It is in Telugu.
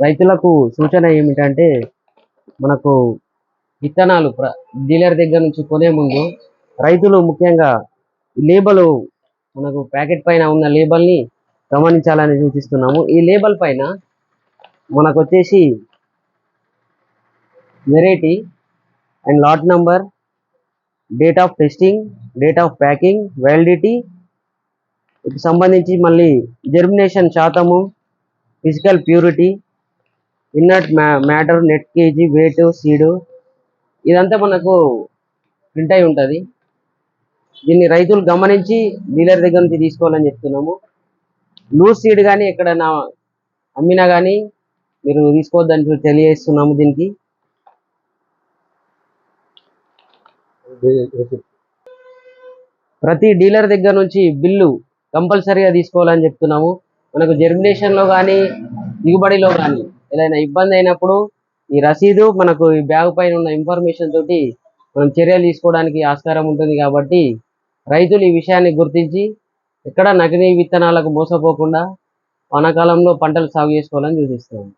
రైతులకు సూచన ఏమిటంటే మనకు విత్తనాలు డీలర్ దగ్గర నుంచి కొనే ముందు రైతులు ముఖ్యంగా లేబల్ మనకు ప్యాకెట్ పైన ఉన్న లేబల్ని గమనించాలని సూచిస్తున్నాము. ఈ లేబల్ పైన మనకు వచ్చేసి variety and lot number, date of testing, date of packing, validity సంబంధించి మళ్ళీ జెర్మినేషన్ శాతము, physical purity, inert matter, net KG, weight, seed ఇదంతా మనకు ప్రింట్ అయి ఉంటుంది. దీన్ని రైతులు గమనించి డీలర్ దగ్గర నుంచి తీసుకోవాలని చెప్తున్నాము. లూజ్ సీడ్ కానీ ఎక్కడైనా అమ్మినా కానీ మీరు తీసుకోవద్దని తెలియజేస్తున్నాము. దీనికి ప్రతి డీలర్ దగ్గర నుంచి బిల్లు కంపల్సరీగా తీసుకోవాలని చెప్తున్నాము. మనకు జెర్మినేషన్లో కానీ దిగుబడిలో కానీ ఏదైనా ఇబ్బంది అయినప్పుడు ఈ రసీదు మనకు ఈ బ్యాగ్ పైన ఉన్న ఇన్ఫర్మేషన్ తోటి మనం చర్యలు తీసుకోవడానికి ఆస్కారం ఉంటుంది. కాబట్టి రైతులు ఈ విషయాన్ని గుర్తించి ఎక్కడ నకిలీ విత్తనాలకు మోసపోకుండా వానాకాలంలో పంటలు సాగు చేసుకోవాలని సూచిస్తున్నాము.